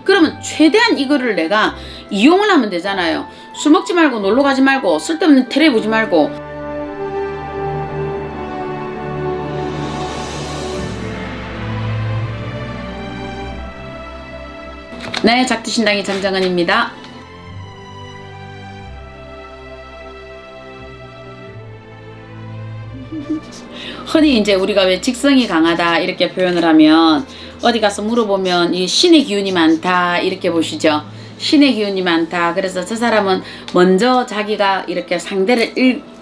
그러면 최대한 이거를 내가 이용을 하면 되잖아요. 술 먹지 말고 놀러 가지 말고 쓸데없는 텔레 보지 말고. 네, 작두신당의 장정은입니다. 흔히 이제 우리가 왜 직성이 강하다 이렇게 표현을 하면 어디 가서 물어보면 이 신의 기운이 많다 이렇게 보시죠. 신의 기운이 많다. 그래서 저 사람은 먼저 자기가 이렇게 상대를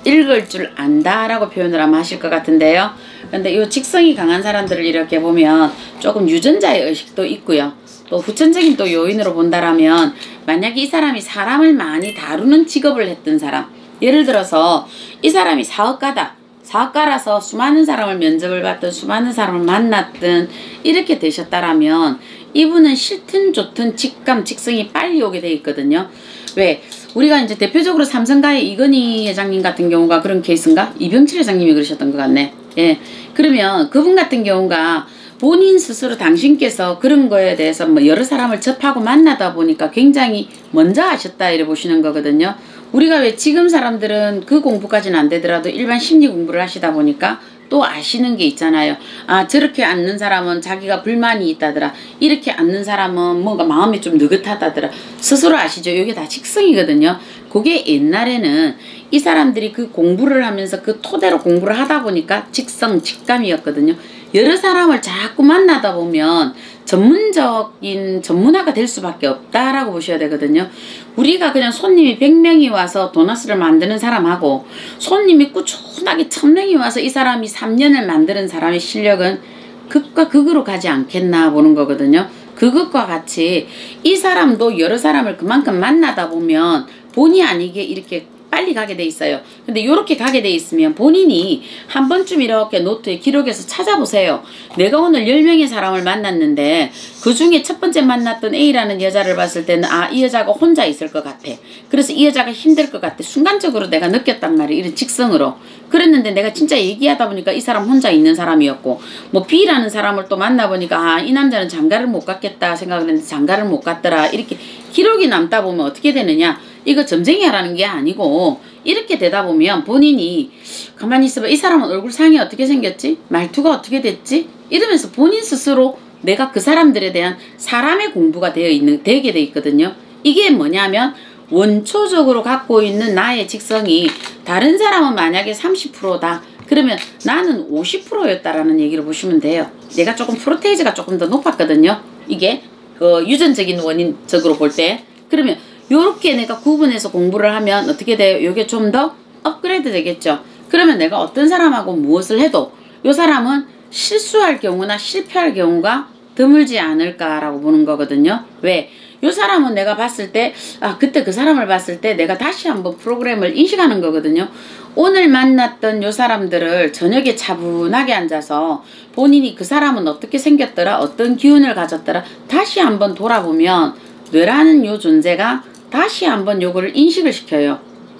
읽을 줄 안다 라고 표현을 아마 하실 것 같은데요. 근데 이 직성이 강한 사람들을 이렇게 보면 조금 유전자의 의식도 있고요. 또 후천적인 또 요인으로 본다라면 만약에 이 사람이 사람을 많이 다루는 직업을 했던 사람, 예를 들어서 이 사람이 사업가다. 사업가라서 수많은 사람을 면접을 받든 수많은 사람을 만났든 이렇게 되셨다라면 이분은 싫든 좋든 직감, 직성이 빨리 오게 돼 있거든요. 왜? 우리가 이제 대표적으로 삼성가의 이건희 회장님 같은 경우가 그런 케이스인가? 이병철 회장님이 그러셨던 것 같네. 예. 그러면 그분 같은 경우가 본인 스스로 당신께서 그런 거에 대해서 뭐 여러 사람을 접하고 만나다 보니까 굉장히 먼저 아셨다 이래 보시는 거거든요. 우리가 왜 지금 사람들은 그 공부까지는 안 되더라도 일반 심리 공부를 하시다 보니까 또 아시는 게 있잖아요. 아, 저렇게 앉는 사람은 자기가 불만이 있다더라. 이렇게 앉는 사람은 뭔가 마음이 좀 느긋하다더라. 스스로 아시죠? 이게 다 직성이거든요. 그게 옛날에는 이 사람들이 그 공부를 하면서 그 토대로 공부를 하다 보니까 직성, 직감이었거든요. 여러 사람을 자꾸 만나다 보면 전문적인 전문화가 될 수밖에 없다라고 보셔야 되거든요. 우리가 그냥 손님이 100명이 와서 도너스를 만드는 사람하고 손님이 꾸준하게 1000명이 와서 이 사람이 3년을 만드는 사람의 실력은 극과 극으로 가지 않겠나 보는 거거든요. 그것과 같이 이 사람도 여러 사람을 그만큼 만나다 보면 본의 아니게 이렇게 빨리 가게 돼 있어요. 근데 이렇게 가게 돼 있으면 본인이 한 번쯤 이렇게 노트에 기록해서 찾아보세요. 내가 오늘 10명의 사람을 만났는데 그 중에 첫 번째 만났던 A라는 여자를 봤을 때는 아, 이 여자가 혼자 있을 것 같아. 그래서 이 여자가 힘들 것 같아. 순간적으로 내가 느꼈단 말이에요. 이런 직성으로. 그랬는데 내가 진짜 얘기하다 보니까 이 사람 혼자 있는 사람이었고, 뭐 B라는 사람을 또 만나보니까 아, 이 남자는 장가를 못 갔겠다 생각을 했는데 장가를 못 갔더라. 이렇게 기록이 남다 보면 어떻게 되느냐, 이거 점쟁이 하라는 게 아니고 이렇게 되다 보면 본인이 가만히 있어봐. 이 사람은 얼굴상이 어떻게 생겼지? 말투가 어떻게 됐지? 이러면서 본인 스스로 내가 그 사람들에 대한 사람의 공부가 되게 돼 있거든요. 이게 뭐냐면 원초적으로 갖고 있는 나의 직성이 다른 사람은 만약에 30%다. 그러면 나는 50%였다라는 얘기를 보시면 돼요. 내가 조금 프로테이즈가 조금 더 높았거든요. 이게 유전적인 원인적으로 볼 때. 그러면 요렇게 내가 구분해서 공부를 하면 어떻게 돼요? 요게 좀 더 업그레이드 되겠죠. 그러면 내가 어떤 사람하고 무엇을 해도 요 사람은 실수할 경우나 실패할 경우가 드물지 않을까라고 보는 거거든요. 왜? 요 사람은 내가 봤을 때 아, 그때 그 사람을 봤을 때 내가 다시 한번 프로그램을 인식하는 거거든요. 오늘 만났던 요 사람들을 저녁에 차분하게 앉아서 본인이 그 사람은 어떻게 생겼더라, 어떤 기운을 가졌더라 다시 한번 돌아보면 뇌라는 요 존재가 다시 한번 요거를 인식을 시켜요.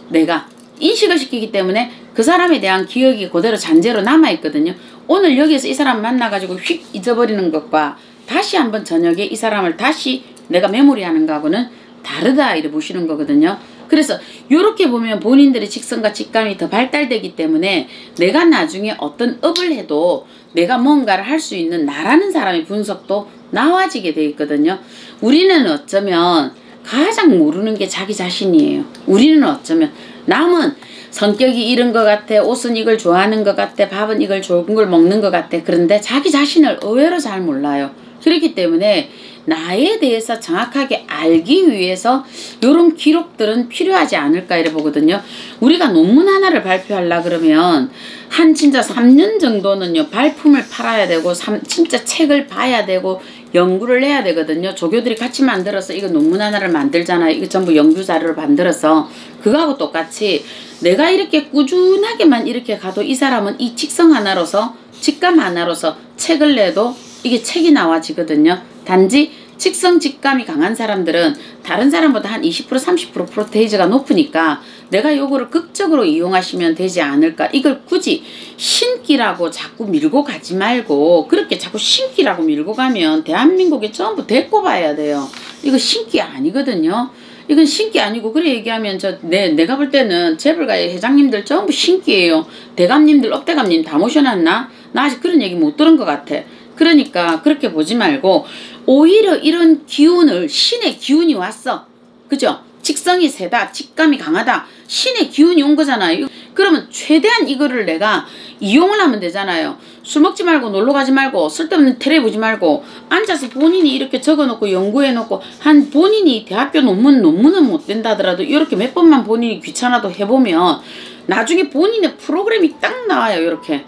내가 인식을 시키기 때문에 그 사람에 대한 기억이 그대로 잔재로 남아있거든요. 오늘 여기서 이 사람 만나가지고 휙 잊어버리는 것과 다시 한번 저녁에 이 사람을 다시 내가 메모리하는 거하고는 다르다 이렇게 보시는 거거든요. 그래서 이렇게 보면 본인들의 직성과 직감이 더 발달되기 때문에 내가 나중에 어떤 업을 해도 내가 뭔가를 할 수 있는 나라는 사람의 분석도 나와지게 돼 있거든요. 우리는 어쩌면 가장 모르는 게 자기 자신이에요. 우리는 어쩌면 남은 성격이 이런 것 같아, 옷은 이걸 좋아하는 것 같아, 밥은 이걸 좋은 걸 먹는 것 같아. 그런데 자기 자신을 의외로 잘 몰라요. 그렇기 때문에 나에 대해서 정확하게 알기 위해서 이런 기록들은 필요하지 않을까 이래 보거든요. 우리가 논문 하나를 발표하려 그러면 한 진짜 3년 정도는요 발품을 팔아야 되고 진짜 책을 봐야 되고 연구를 해야 되거든요. 조교들이 같이 만들어서 이거 논문 하나를 만들잖아요. 이거 전부 연구 자료를 만들어서 그거하고 똑같이 내가 이렇게 꾸준하게만 이렇게 가도 이 사람은 이 직성 하나로서 직감 하나로서 책을 내도 이게 책이 나와지거든요. 단지 직성 직감이 강한 사람들은 다른 사람보다 한 20% 30% 프로테이즈가 높으니까 내가 요거를 극적으로 이용하시면 되지 않을까. 이걸 굳이 신기라고 자꾸 밀고 가지 말고 그렇게 자꾸 신기라고 밀고 가면 대한민국이 전부 데리고 봐야 돼요. 이거 신기 아니거든요. 이건 신기 아니고, 그래 얘기하면 내가 볼 때는 재벌가의 회장님들 전부 신기해요. 대감님들, 업대감님 다 모셔놨나? 나 아직 그런 얘기 못 들은 것 같아. 그러니까 그렇게 보지 말고, 오히려 이런 기운을, 신의 기운이 왔어. 그죠? 직성이 세다, 직감이 강하다, 신의 기운이 온 거잖아요. 그러면 최대한 이거를 내가 이용을 하면 되잖아요. 술 먹지 말고 놀러 가지 말고 쓸데없는 테레 보지 말고 앉아서 본인이 이렇게 적어놓고 연구해놓고, 한 본인이 대학교 논문은 못 된다더라도 이렇게 몇 번만 본인이 귀찮아도 해보면 나중에 본인의 프로그램이 딱 나와요. 이렇게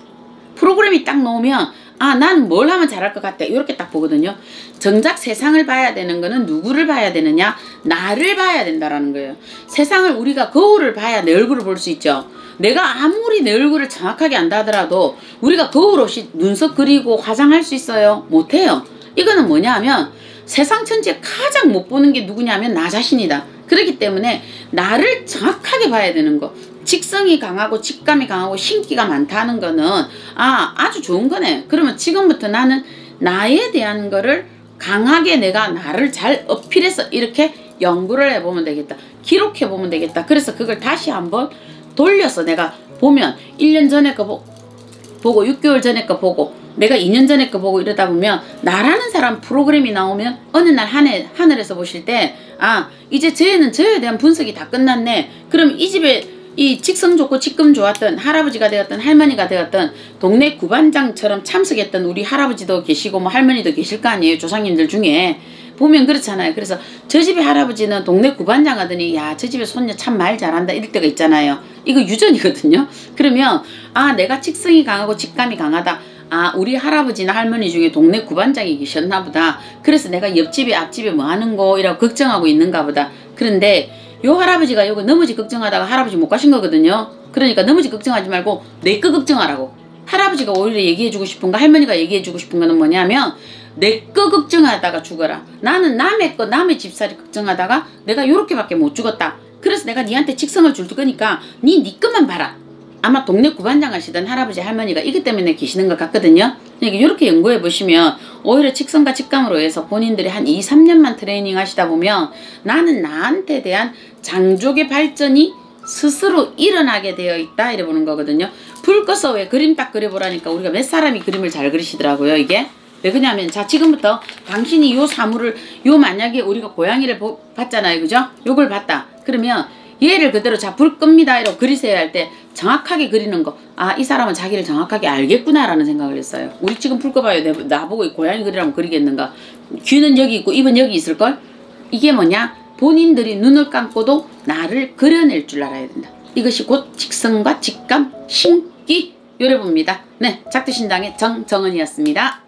프로그램이 딱 나오면 아, 난 뭘 하면 잘할 것 같아, 이렇게 딱 보거든요. 정작 세상을 봐야 되는 거는 누구를 봐야 되느냐? 나를 봐야 된다라는 거예요. 세상을 우리가 거울을 봐야 내 얼굴을 볼 수 있죠. 내가 아무리 내 얼굴을 정확하게 안다 하더라도 우리가 거울 없이 눈썹 그리고 화장할 수 있어요? 못해요. 이거는 뭐냐 하면 세상 천지에 가장 못 보는 게 누구냐면 나 자신이다. 그렇기 때문에 나를 정확하게 봐야 되는 거. 직성이 강하고 직감이 강하고 신기가 많다는 거는 아주 좋은 거네. 그러면 지금부터 나는 나에 대한 거를 강하게 내가 나를 잘 어필해서 이렇게 연구를 해보면 되겠다. 기록해보면 되겠다. 그래서 그걸 다시 한번 돌려서 내가 보면 1년 전에 거 보고 6개월 전에 거 보고 내가 2년 전에 거 보고 이러다 보면 나라는 사람 프로그램이 나오면 어느 날 하늘에서 보실 때 이제 쟤는 저에 대한 분석이 다 끝났네. 그럼 이 집에 이 직성 좋고 직금 좋았던 할아버지가 되었던 할머니가 되었던 동네 구반장처럼 참석했던 우리 할아버지도 계시고 뭐 할머니도 계실 거 아니에요. 조상님들 중에 보면 그렇잖아요. 그래서 저 집의 할아버지는 동네 구반장 하더니 야, 저 집의 손녀 참 말 잘한다 이럴 때가 있잖아요. 이거 유전이거든요. 그러면 내가 직성이 강하고 직감이 강하다. 우리 할아버지나 할머니 중에 동네 구반장이 계셨나 보다. 그래서 내가 옆집에 앞집에 뭐 하는 거 이라고 걱정하고 있는가 보다. 그런데 요 할아버지가 요거 너머지 걱정하다가 할아버지 못 가신 거거든요. 그러니까 너머지 걱정하지 말고 내 거 걱정하라고. 할아버지가 오히려 얘기해주고 싶은 거, 할머니가 얘기해주고 싶은 거는 뭐냐면 내 거 걱정하다가 죽어라. 나는 남의 거, 남의 집살이 걱정하다가 내가 요렇게밖에 못 죽었다. 그래서 내가 니한테 직성을 줄 거니까 니 것만 봐라. 아마 동네 구반장 하시던 할아버지 할머니가 이것 때문에 계시는 것 같거든요. 그러니까 이렇게 연구해 보시면 오히려 직성과 직감으로 해서 본인들이 한 2, 3년만 트레이닝 하시다 보면 나는 나한테 대한 장족의 발전이 스스로 일어나게 되어 있다 이래 보는 거거든요. 불 꺼서 왜 그림 딱 그려보라니까 우리가 몇 사람이 그림을 잘 그리시더라고요. 이게 왜 그러냐면 자, 지금부터 당신이 요 사물을 만약에 우리가 고양이를 봤잖아요. 그죠? 요걸 봤다. 그러면 얘를 그대로 자, 불 끕니다 이러고 그리세요 할 때 정확하게 그리는 거. 이 사람은 자기를 정확하게 알겠구나 라는 생각을 했어요. 우리 지금 불 꺼봐요. 나보고 고양이 그리라면 그리겠는가. 귀는 여기 있고 입은 여기 있을걸. 이게 뭐냐, 본인들이 눈을 감고도 나를 그려낼 줄 알아야 된다. 이것이 곧 직성과 직감, 신기 요래봅니다. 네, 작두신당의 정정은이었습니다.